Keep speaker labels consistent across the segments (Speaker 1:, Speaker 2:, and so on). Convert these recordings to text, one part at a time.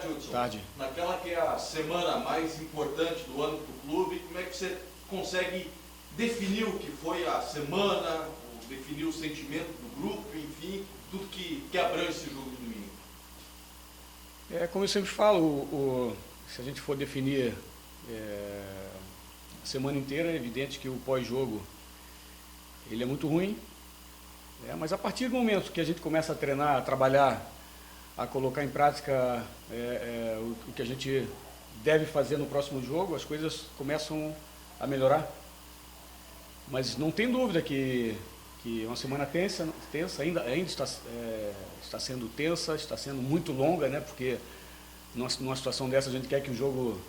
Speaker 1: tarde, Hudson.
Speaker 2: Tarde.
Speaker 1: Naquela que é a semana mais importante do ano para o clube, como é que você consegue definir o que foi a semana, definir o sentimento do grupo, enfim, tudo que abrange esse jogo de domingo?
Speaker 2: Como eu sempre falo, se a gente for definir a semana inteira, é evidente que o pós-jogo ele é muito ruim, mas a partir do momento que a gente começa a treinar, a trabalhar, a colocar em prática o que a gente deve fazer no próximo jogo, as coisas começam a melhorar. Mas não tem dúvida que uma semana tensa ainda está sendo tensa, está sendo muito longa, né? Porque numa situação dessa a gente quer que o jogo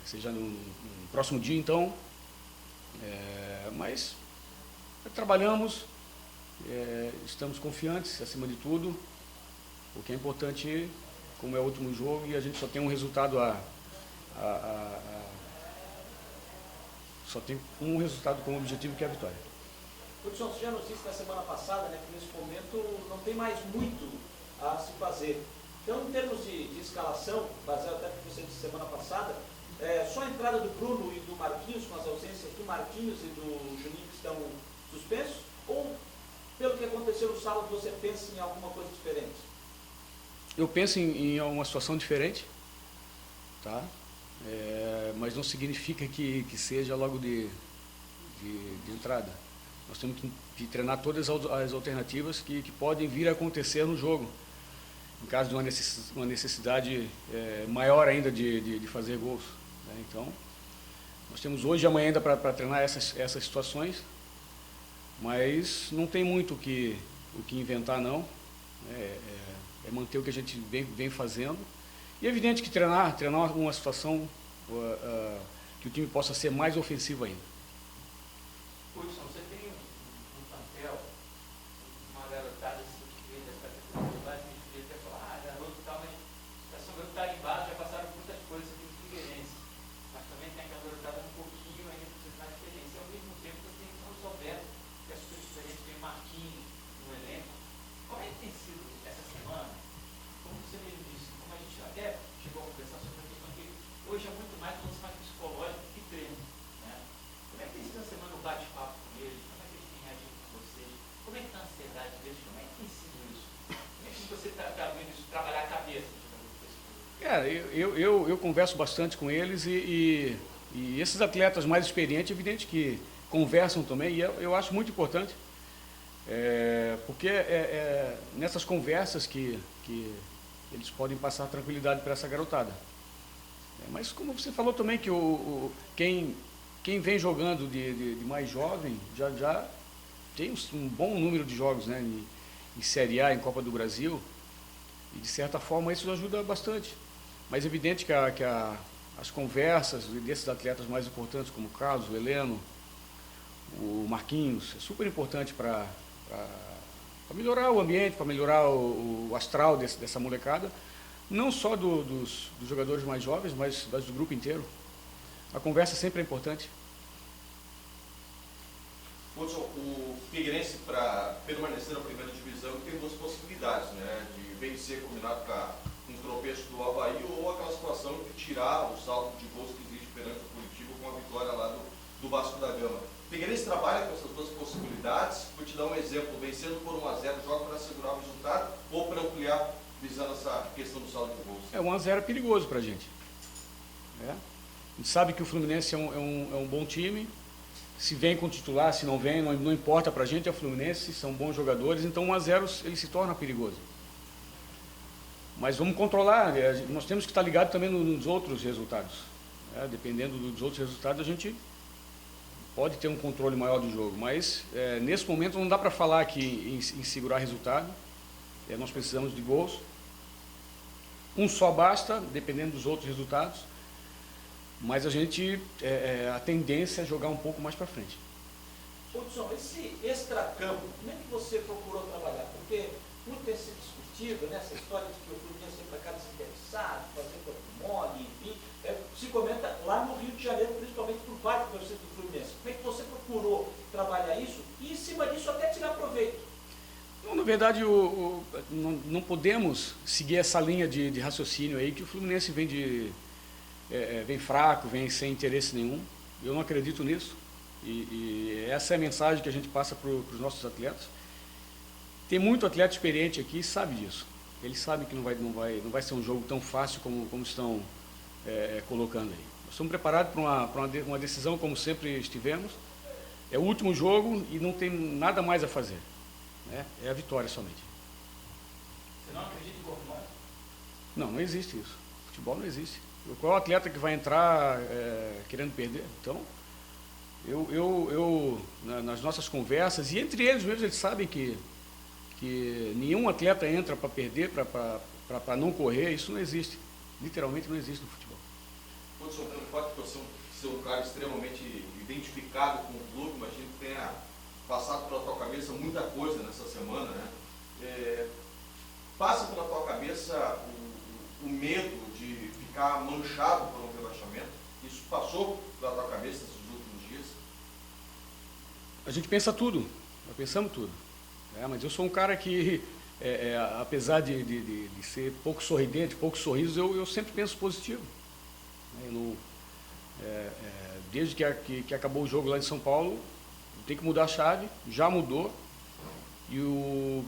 Speaker 2: seja no próximo dia, então. Mas trabalhamos, estamos confiantes acima de tudo. O que é importante, como é o último jogo, e a gente só tem um resultado só tem um resultado como objetivo, que é a vitória.
Speaker 3: Hudson, você já nos disse na semana passada, né, que nesse momento não tem mais muito a se fazer. Então, em termos de escalação, baseado até no que você disse semana passada, só a entrada do Bruno e do Marquinhos, com as ausências do Marquinhos e do Juninho que estão suspensos, ou, pelo que aconteceu no sábado, você pensa em alguma coisa diferente?
Speaker 2: Eu penso em uma situação diferente, tá? Mas não significa que seja logo de entrada. Nós temos que treinar todas as alternativas que podem vir a acontecer no jogo, em caso de uma necessidade maior ainda de fazer gols, né? Então, nós temos hoje e amanhã ainda para treinar essas situações, mas não tem muito o que inventar, não. É manter o que a gente vem fazendo. E é evidente que treinar uma situação que o time possa ser mais ofensivo ainda.
Speaker 4: Hudson, você tem um plantel, uma garotada assim, que veio dessa categoria, me podia até falar, garoto tal, mas está só garotada embaixo, já passaram por muitas coisas aqui no Figueirense. Mas também tem aquela garotada um pouquinho ainda precisa mais experiência. Ao mesmo tempo você tem o São Roberto, que é super experiente, tem o Marquinhos no elenco. Como é que tem sido essa semana? Como você mesmo disse, como a gente até chegou a conversar sobre a questão que hoje é muito mais um lance mais psicológico que treino, né? Como é que tem sido a semana o bate-papo com eles? Como é que eles têm reagido com vocês? Como é que está a ansiedade deles? Como é que tem sido isso? Como é que você está vendo isso, trabalhar a cabeça?
Speaker 2: Eu converso bastante com eles e esses atletas mais experientes, é evidente que conversam também, e eu acho muito importante, porque nessas conversas que eles podem passar tranquilidade para essa garotada. Mas como você falou também, que quem vem jogando de mais jovem já tem um bom número de jogos, né, em Série A, em Copa do Brasil, e de certa forma isso ajuda bastante. Mas é evidente que as conversas desses atletas mais importantes, como o Carlos, o Heleno, o Marquinhos, é super importante para melhorar o ambiente, para melhorar o astral dessa molecada, não só dos jogadores mais jovens, mas do grupo inteiro. A conversa sempre é importante.
Speaker 1: Hudson, o Figueirense, para permanecer na primeira divisão, tem duas possibilidades, né? De vencer combinado com um tropeço do Avaí, ou aquela situação de tirar o saldo de gols que existe perante o Curitiba com a vitória lá do Vasco da Gama. O Figueirense trabalha com essas duas possibilidades. Vou te dar um exemplo: vencendo por 1-0, joga para assegurar o resultado ou para ampliar, visando essa questão do saldo de gols?
Speaker 2: 1-0 é perigoso para a gente. A gente sabe que o Fluminense é um bom time. Se vem com titular, se não vem, não importa para a gente, é o Fluminense, são bons jogadores, então 1-0 ele se torna perigoso. Mas vamos controlar, nós temos que estar ligados também nos outros resultados. Dependendo dos outros resultados, a gente pode ter um controle maior do jogo, mas nesse momento não dá para falar que em segurar resultado. Nós precisamos de gols. Um só basta, dependendo dos outros resultados. Mas a tendência é jogar um pouco mais para frente.
Speaker 3: Hudson, esse extracampo, como é que você procurou trabalhar? Porque muito tem se discutido, né, essa história de que o Fluminense sempre acaba desinteressado, fazer corpo mole, enfim. Se comenta lá no Rio de Janeiro, principalmente por parte do torcedor do Fluminense. Como é que você procurou trabalhar isso e, em cima disso, até tirar proveito?
Speaker 2: Não, na verdade, não podemos seguir essa linha de raciocínio aí que o Fluminense vem fraco, vem sem interesse nenhum. Eu não acredito nisso. E essa é a mensagem que a gente passa para os nossos atletas. Tem muito atleta experiente aqui e sabe disso. Eles sabem que não vai ser um jogo tão fácil como estão colocando aí. Nós estamos preparados para uma decisão como sempre estivemos. É o último jogo e não tem nada mais a fazer. Né? É a vitória somente.
Speaker 4: Você não acredita em gol mole?
Speaker 2: Não existe isso. Futebol não existe. Qual é o atleta que vai entrar querendo perder? Então, nas nossas conversas, e entre eles mesmos, eles sabem que nenhum atleta entra para perder, para não correr, isso não existe. Literalmente não existe no futebol.
Speaker 1: Hudson, pelo fato de você ser um cara extremamente identificado com o clube, imagino que tenha passado pela tua cabeça muita coisa nessa semana, né? Passa pela tua cabeça o medo de ficar manchado por um rebaixamento? Isso passou pela tua cabeça nesses últimos dias?
Speaker 2: A gente pensa tudo, nós pensamos tudo. Mas eu sou um cara que, apesar de ser pouco sorridente, poucos sorrisos, eu sempre penso positivo. Desde que acabou o jogo lá em São Paulo, tem que mudar a chave, já mudou, e o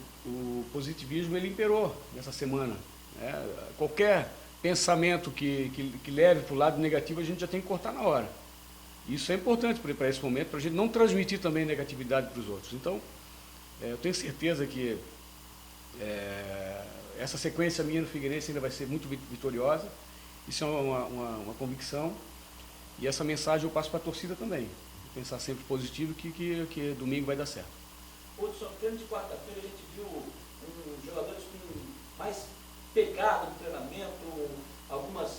Speaker 2: positivismo ele imperou nessa semana. Qualquer pensamento que leve para o lado negativo, a gente já tem que cortar na hora. Isso é importante para esse momento, para a gente não transmitir também negatividade para os outros. Então, eu tenho certeza que essa sequência minha no Figueirense ainda vai ser muito vitoriosa. Isso é uma convicção. E essa mensagem eu passo para a torcida também. Pensar sempre positivo que domingo vai dar certo.
Speaker 3: Hudson, treino de quarta-feira a gente viu jogadores com mais pegada no treinamento, algumas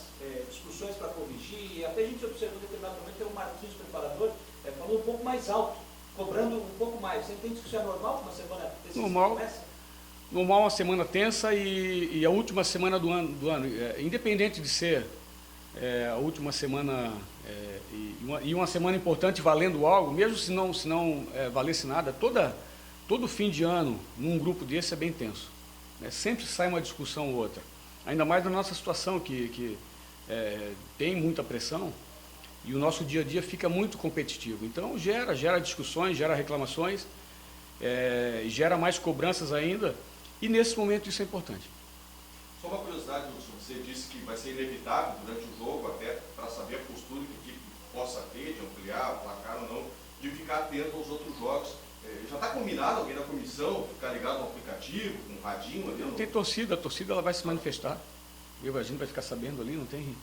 Speaker 3: discussões para corrigir. Até a gente observou em determinado momento o Marquinhos, preparador, falou um pouco mais alto, cobrando um pouco mais. Você entende que isso é normal? Uma semana
Speaker 2: Normal, uma semana tensa e a última semana do ano. Independente de ser a última semana e uma semana importante valendo algo, mesmo se não valesse nada, todo fim de ano num grupo desse é bem tenso. Sempre sai uma discussão ou outra. Ainda mais na nossa situação que tem muita pressão e o nosso dia a dia fica muito competitivo. Então gera discussões, gera reclamações, gera mais cobranças ainda, e nesse momento isso é importante.
Speaker 1: Só uma curiosidade, Hudson, você disse que vai ser inevitável durante o jogo, até para saber a postura que a equipe possa ter, de ampliar o placar ou não, de ficar atento aos outros jogos. Já está combinado alguém da comissão ficar ligado no aplicativo, com um radinho ali?
Speaker 2: Não tem torcida, a torcida ela vai se manifestar. A gente vai ficar sabendo ali, não tem...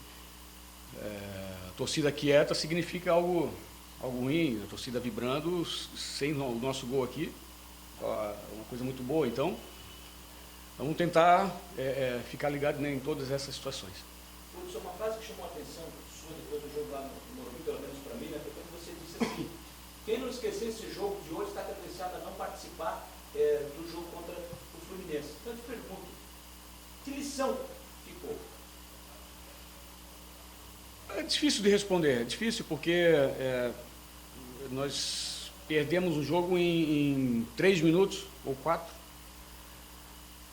Speaker 2: torcida quieta significa algo ruim, a torcida vibrando sem o nosso gol aqui, uma coisa muito boa. Então, vamos tentar ficar ligado em todas essas situações.
Speaker 3: Hudson, uma frase que chamou a atenção sua depois do jogo lá no Morumbi, pelo menos para mim, foi quando você disse assim: quem não esquecer esse jogo de hoje está credenciado a não participar do jogo contra o Fluminense. Então eu te pergunto, que lição ficou?
Speaker 2: É difícil de responder, é difícil porque nós perdemos o jogo em 3 minutos ou 4.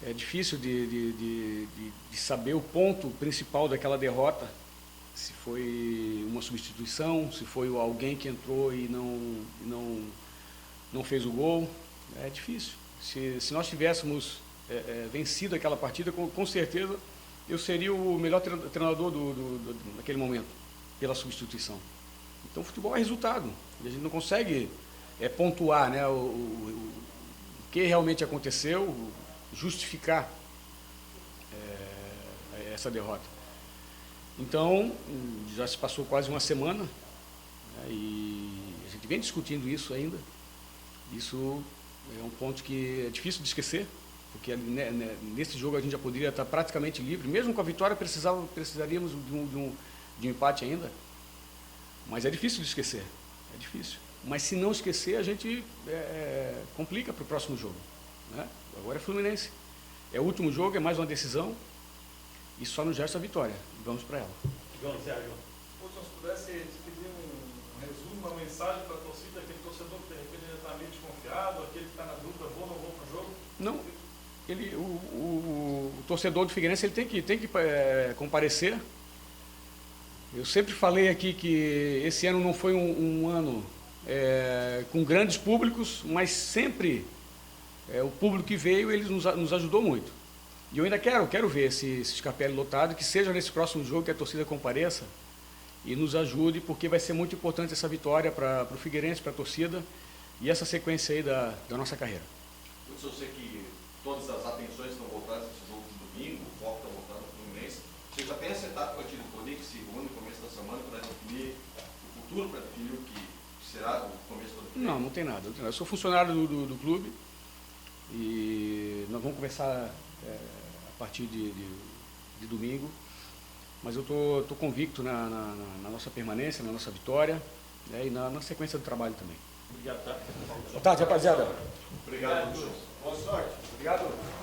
Speaker 2: É difícil de saber o ponto principal daquela derrota, se foi uma substituição, se foi alguém que entrou e não fez o gol. É difícil. Se nós tivéssemos vencido aquela partida, com certeza eu seria o melhor treinador naquele momento, pela substituição. Então, o futebol é resultado. E a gente não consegue pontuar, né, o que realmente aconteceu, justificar essa derrota. Então, já se passou quase uma semana, né, e a gente vem discutindo isso ainda. Isso é um ponto que é difícil de esquecer, porque nesse jogo a gente já poderia estar praticamente livre. Mesmo com a vitória, precisaríamos de um empate ainda. Mas é difícil de esquecer, é difícil. Mas se não esquecer, a gente complica para o próximo jogo, né? Agora é Fluminense. É o último jogo, é mais uma decisão, e só nos resta a vitória. Vamos para ela.
Speaker 5: Vamos, Sérgio. Se pudesse despedir um resumo, uma mensagem para a torcida, aquele torcedor que de repente está meio desconfiado, aquele que está na dúvida, vou ou não vou para o jogo?
Speaker 2: Não, o torcedor do Figueirense ele tem que comparecer. Eu sempre falei aqui que esse ano não foi um ano com grandes públicos, mas sempre o público que veio ele nos ajudou muito. E eu ainda quero ver esse Scarpelli lotado, que seja nesse próximo jogo que a torcida compareça e nos ajude, porque vai ser muito importante essa vitória para o Figueirense, para a torcida e essa sequência aí da nossa carreira.
Speaker 1: Eu sei que todas as atenções estão voltadas nesse jogo de domingo, o foco está voltado no Fluminense. Você já tem acertado com a diretoria que se reúne no começo da semana para definir o futuro, para definir o que será o começo do ano?
Speaker 2: Não tem nada. Eu sou funcionário do clube e nós vamos começar a partir de domingo, mas eu estou convicto na nossa permanência, na nossa vitória, e na sequência do trabalho também.
Speaker 3: Obrigado, tá?
Speaker 2: Boa tarde, rapaziada.
Speaker 1: Obrigado, Lúcio.
Speaker 3: Boa sorte.
Speaker 2: Obrigado.